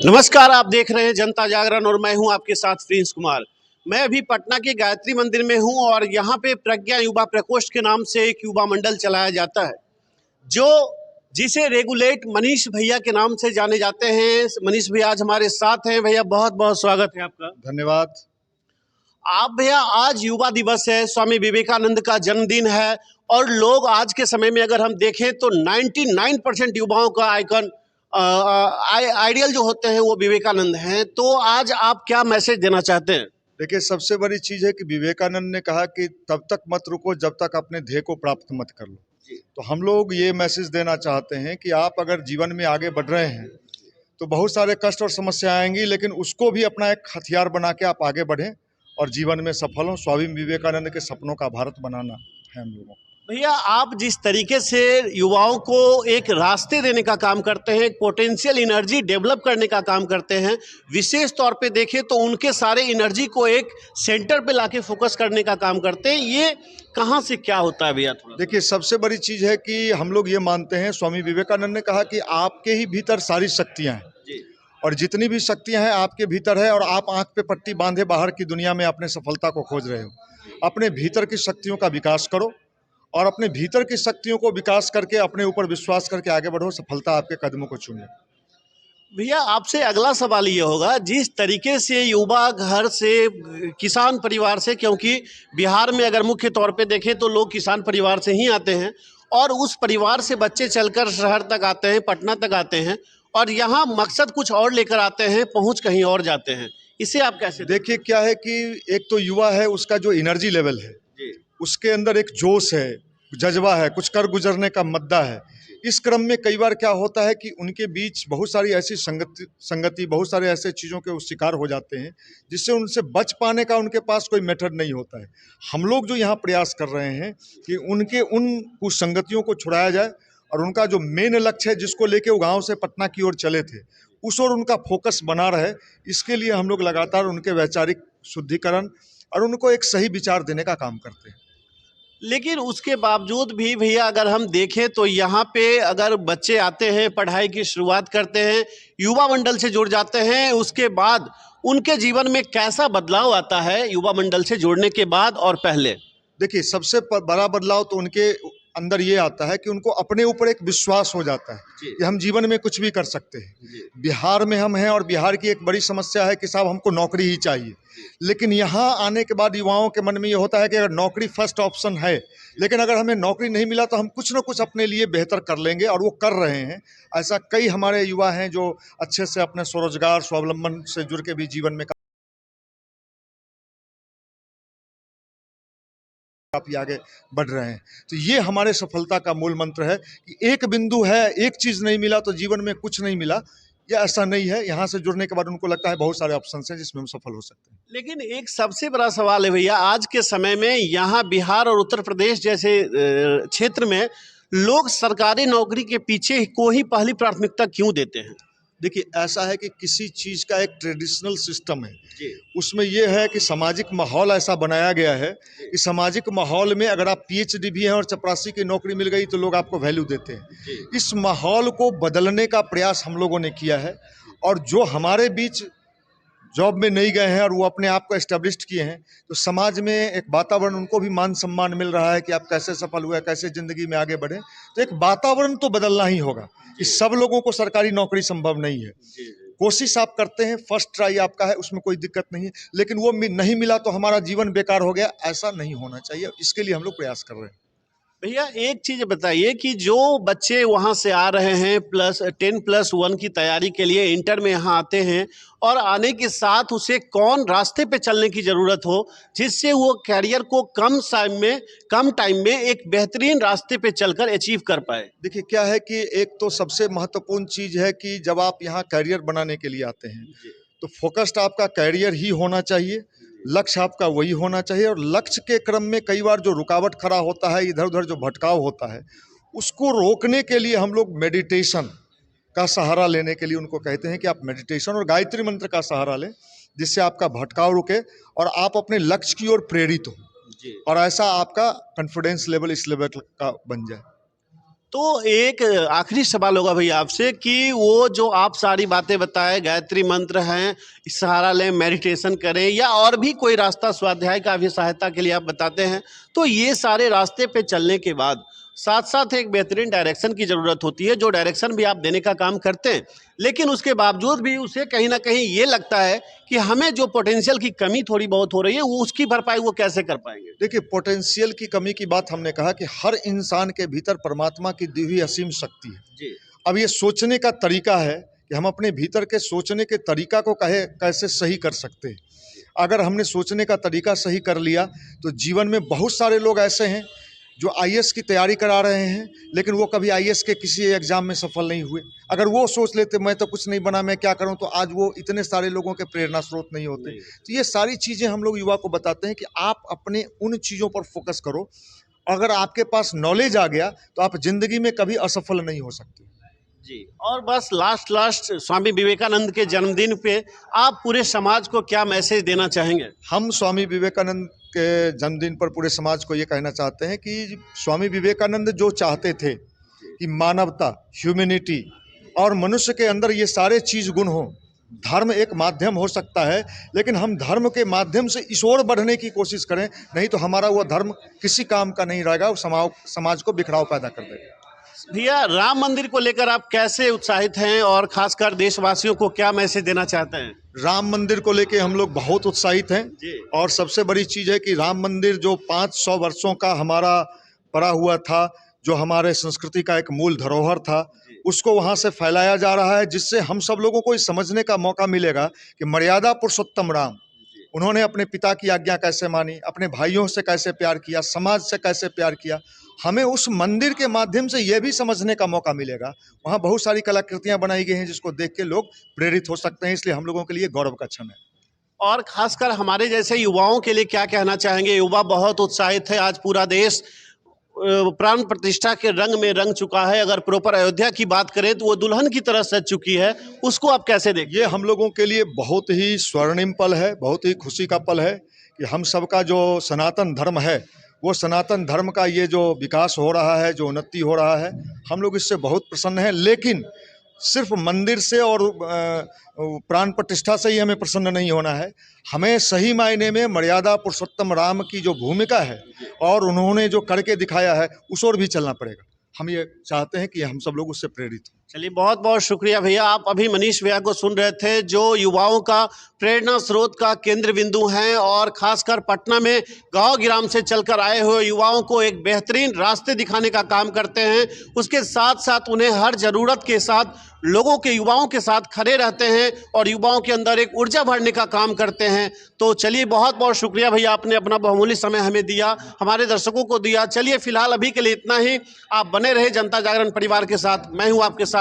नमस्कार, आप देख रहे हैं जनता जागरण और मैं हूं आपके साथ प्रिंस कुमार। मैं अभी पटना के गायत्री मंदिर में हूं और यहां पे प्रज्ञा युवा प्रकोष्ठ के नाम से एक युवा मंडल चलाया जाता है, जो जिसे रेगुलेट मनीष भैया के नाम से जाने जाते हैं। मनीष भैया आज हमारे साथ हैं। भैया बहुत बहुत स्वागत है आपका। धन्यवाद। आप भैया, आज युवा दिवस है, स्वामी विवेकानंद का जन्मदिन है और लोग आज के समय में अगर हम देखें तो 99% युवाओं का आइकन आइडियल जो होते हैं वो विवेकानंद हैं। तो आज आप क्या मैसेज देना चाहते हैं? देखिए, सबसे बड़ी चीज़ है कि विवेकानंद ने कहा कि तब तक मत रुको जब तक अपने ध्येय को प्राप्त मत कर लो। तो हम लोग ये मैसेज देना चाहते हैं कि आप अगर जीवन में आगे बढ़ रहे हैं तो बहुत सारे कष्ट और समस्या आएंगी, लेकिन उसको भी अपना एक हथियार बना के आप आगे बढ़ें और जीवन में सफल हों। स्वामी विवेकानंद के सपनों का भारत बनाना है हम लोगों को। भैया, आप जिस तरीके से युवाओं को एक रास्ते देने का काम करते हैं, एक पोटेंशियल एनर्जी डेवलप करने का काम करते हैं, विशेष तौर पे देखें तो उनके सारे एनर्जी को एक सेंटर पे लाके फोकस करने का काम करते हैं, ये कहाँ से क्या होता है भैया? थोड़ा देखिए, सबसे बड़ी चीज़ है कि हम लोग ये मानते हैं, स्वामी विवेकानंद ने कहा कि आपके ही भीतर सारी शक्तियाँ हैं जी। और जितनी भी शक्तियां हैं आपके भीतर है और आप आंख पे पट्टी बांधे बाहर की दुनिया में अपने सफलता को खोज रहे हो। अपने भीतर की शक्तियों का विकास करो और अपने भीतर की शक्तियों को विकास करके अपने ऊपर विश्वास करके आगे बढ़ो। सफलता आपके कदमों को चूमे। भैया, आपसे अगला सवाल ये होगा, जिस तरीके से युवा घर से, किसान परिवार से, क्योंकि बिहार में अगर मुख्य तौर पे देखें तो लोग किसान परिवार से ही आते हैं और उस परिवार से बच्चे चलकर शहर तक आते हैं, पटना तक आते हैं और यहाँ मकसद कुछ और लेकर आते हैं, पहुँच कहीं और जाते हैं। इसे आप कैसे देखिए, क्या है कि एक तो युवा है, उसका जो एनर्जी लेवल है, उसके अंदर एक जोश है, जज्बा है, कुछ कर गुजरने का मद्दा है। इस क्रम में कई बार क्या होता है कि उनके बीच बहुत सारी ऐसी संगति बहुत सारे ऐसे चीज़ों के शिकार हो जाते हैं जिससे उनसे बच पाने का उनके पास कोई मेथड नहीं होता है। हम लोग जो यहाँ प्रयास कर रहे हैं कि उनके उन कुछ संगतियों को छुड़ाया जाए और उनका जो मेन लक्ष्य है, जिसको लेके वो गाँव से पटना की ओर चले थे, उस ओर उनका फोकस बना रहे। इसके लिए हम लोग लगातार उनके वैचारिक शुद्धिकरण और उनको एक सही विचार देने का काम करते हैं। लेकिन उसके बावजूद भी भैया, अगर हम देखें तो यहाँ पे अगर बच्चे आते हैं, पढ़ाई की शुरुआत करते हैं, युवा मंडल से जुड़ जाते हैं, उसके बाद उनके जीवन में कैसा बदलाव आता है युवा मंडल से जुड़ने के बाद और पहले? देखिए, सबसे बड़ा बदलाव तो उनके अंदर ये आता है कि उनको अपने ऊपर एक विश्वास हो जाता है कि हम जीवन में कुछ भी कर सकते हैं। बिहार में हम हैं और बिहार की एक बड़ी समस्या है कि साहब हमको नौकरी ही चाहिए, लेकिन यहाँ आने के बाद युवाओं के मन में ये होता है कि अगर नौकरी फर्स्ट ऑप्शन है, लेकिन अगर हमें नौकरी नहीं मिला तो हम कुछ ना कुछ अपने लिए बेहतर कर लेंगे, और वो कर रहे हैं। ऐसा कई हमारे युवा हैं जो अच्छे से अपने स्वरोजगार स्वावलंबन से जुड़ के भी जीवन में काफ़ी आगे बढ़ रहे हैं। तो ये हमारे सफलता का मूल मंत्र है कि एक बिंदु है, एक चीज़ नहीं मिला तो जीवन में कुछ नहीं मिला। ये ऐसा नहीं है। यहाँ से जुड़ने के बाद उनको लगता है बहुत सारे ऑप्शन हैं जिसमें हम सफल हो सकते हैं। लेकिन एक सबसे बड़ा सवाल है भैया, आज के समय में यहाँ बिहार और उत्तर प्रदेश जैसे क्षेत्र में लोग सरकारी नौकरी के पीछे को ही पहली प्राथमिकता क्यों देते हैं? देखिए, ऐसा है कि किसी चीज़ का एक ट्रेडिशनल सिस्टम है, उसमें यह है कि सामाजिक माहौल ऐसा बनाया गया है कि सामाजिक माहौल में अगर आप PhD भी हैं और चपरासी की नौकरी मिल गई तो लोग आपको वैल्यू देते हैं। इस माहौल को बदलने का प्रयास हम लोगों ने किया है, और जो हमारे बीच जॉब में नहीं गए हैं और वो अपने आप को एस्टेब्लिश्ड किए हैं, तो समाज में एक वातावरण, उनको भी मान सम्मान मिल रहा है कि आप कैसे सफल हुए, कैसे ज़िंदगी में आगे बढ़े। तो एक वातावरण तो बदलना ही होगा कि सब लोगों को सरकारी नौकरी संभव नहीं है। कोशिश आप करते हैं, फर्स्ट ट्राई आपका है, उसमें कोई दिक्कत नहीं है, लेकिन वो नहीं मिला तो हमारा जीवन बेकार हो गया, ऐसा नहीं होना चाहिए। इसके लिए हम लोग प्रयास कर रहे हैं। भैया, एक चीज़ बताइए कि जो बच्चे वहाँ से आ रहे हैं, +10+1 की तैयारी के लिए इंटर में यहाँ आते हैं, और आने के साथ उसे कौन रास्ते पे चलने की ज़रूरत हो जिससे वो कैरियर को कम टाइम में एक बेहतरीन रास्ते पे चलकर अचीव कर पाए? देखिए, क्या है कि एक तो सबसे महत्वपूर्ण चीज़ है कि जब आप यहाँ कैरियर बनाने के लिए आते हैं तो फोकस्ड आपका कैरियर ही होना चाहिए, लक्ष्य आपका वही होना चाहिए। और लक्ष्य के क्रम में कई बार जो रुकावट खड़ा होता है, इधर उधर जो भटकाव होता है, उसको रोकने के लिए हम लोग मेडिटेशन का सहारा लेने के लिए उनको कहते हैं कि आप मेडिटेशन और गायत्री मंत्र का सहारा लें, जिससे आपका भटकाव रुके और आप अपने लक्ष्य की ओर प्रेरित हो, और ऐसा आपका कॉन्फिडेंस लेवल इस लेवल का बन जाए। तो एक आखिरी सवाल होगा भैया आपसे कि वो जो आप सारी बातें बताए, गायत्री मंत्र हैं, सहारा लें, मेडिटेशन करें या और भी कोई रास्ता स्वाध्याय का भी सहायता के लिए आप बताते हैं, तो ये सारे रास्ते पे चलने के बाद साथ साथ एक बेहतरीन डायरेक्शन की ज़रूरत होती है, जो डायरेक्शन भी आप देने का काम करते हैं, लेकिन उसके बावजूद भी उसे कहीं ना कहीं ये लगता है कि हमें जो पोटेंशियल की कमी थोड़ी बहुत हो रही है, वो उसकी भरपाई वो कैसे कर पाएंगे? देखिए, पोटेंशियल की कमी की बात हमने कहा कि हर इंसान के भीतर परमात्मा की दी हुई असीम शक्ति है। जी अब ये सोचने का तरीका है कि हम अपने भीतर के सोचने के तरीका को कैसे सही कर सकते हैं। अगर हमने सोचने का तरीका सही कर लिया तो जीवन में बहुत सारे लोग ऐसे हैं जो आईएएस की तैयारी करा रहे हैं, लेकिन वो कभी आईएएस के किसी एग्जाम में सफल नहीं हुए। अगर वो सोच लेते मैं तो कुछ नहीं बना, मैं क्या करूं, तो आज वो इतने सारे लोगों के प्रेरणा स्रोत नहीं होते। तो ये सारी चीज़ें हम लोग युवा को बताते हैं कि आप अपने उन चीज़ों पर फोकस करो। अगर आपके पास नॉलेज आ गया तो आप जिंदगी में कभी असफल नहीं हो सकते। जी। और बस लास्ट स्वामी विवेकानंद के जन्मदिन पे आप पूरे समाज को क्या मैसेज देना चाहेंगे? हम स्वामी विवेकानंद के जन्मदिन पर पूरे समाज को ये कहना चाहते हैं कि स्वामी विवेकानंद जो चाहते थे कि मानवता, ह्यूमैनिटी और मनुष्य के अंदर ये सारे चीज़ गुण हो। धर्म एक माध्यम हो सकता है, लेकिन हम धर्म के माध्यम से इस ओर बढ़ने की कोशिश करें, नहीं तो हमारा वो धर्म किसी काम का नहीं रहेगा, समाज को बिखराव पैदा कर देगा। भैया, राम मंदिर को लेकर आप कैसे उत्साहित हैं और खासकर देशवासियों को क्या मैसेज देना चाहते हैं? राम मंदिर को लेके हम लोग बहुत उत्साहित हैं जी। और सबसे बड़ी चीज़ है कि राम मंदिर जो 500 वर्षों का हमारा पड़ा हुआ था, जो हमारे संस्कृति का एक मूल धरोहर था, उसको वहाँ से फैलाया जा रहा है, जिससे हम सब लोगों को ये समझने का मौका मिलेगा कि मर्यादा पुरुषोत्तम राम, उन्होंने अपने पिता की आज्ञा कैसे मानी, अपने भाइयों से कैसे प्यार किया, समाज से कैसे प्यार किया। हमें उस मंदिर के माध्यम से यह भी समझने का मौका मिलेगा। वहाँ बहुत सारी कलाकृतियाँ बनाई गई हैं जिसको देख के लोग प्रेरित हो सकते हैं, इसलिए हम लोगों के लिए गौरव का क्षण है। और खासकर हमारे जैसे युवाओं के लिए क्या कहना चाहेंगे? युवा बहुत उत्साहित है, आज पूरा देश प्राण प्रतिष्ठा के रंग में रंग चुका है। अगर प्रॉपर अयोध्या की बात करें तो वो दुल्हन की तरह सज चुकी है, उसको आप कैसे देखिए? ये हम लोगों के लिए बहुत ही स्वर्णिम पल है, बहुत ही खुशी का पल है कि हम सबका जो सनातन धर्म है, वो सनातन धर्म का ये जो विकास हो रहा है, जो उन्नति हो रहा है, हम लोग इससे बहुत प्रसन्न हैं। लेकिन सिर्फ मंदिर से और प्राण प्रतिष्ठा से ही हमें प्रसन्न नहीं होना है। हमें सही मायने में मर्यादा पुरुषोत्तम राम की जो भूमिका है और उन्होंने जो करके दिखाया है, उस ओर भी चलना पड़ेगा। हम ये चाहते हैं कि हम सब लोग उससे प्रेरित हों। चलिए, बहुत बहुत शुक्रिया भैया। आप अभी मनीष भैया को सुन रहे थे, जो युवाओं का प्रेरणा स्रोत का केंद्र बिंदु हैं और खासकर पटना में गांव गिराम से चलकर आए हुए युवाओं को एक बेहतरीन रास्ते दिखाने का काम करते हैं। उसके साथ साथ उन्हें हर ज़रूरत के साथ लोगों के, युवाओं के साथ खड़े रहते हैं और युवाओं के अंदर एक ऊर्जा भरने का काम करते हैं। तो चलिए, बहुत बहुत शुक्रिया भैया, आपने अपना बहुमूल्य समय हमें दिया, हमारे दर्शकों को दिया। चलिए, फिलहाल अभी के लिए इतना ही। आप बने रहे जनता जागरण परिवार के साथ। मैं हूँ आपके साथ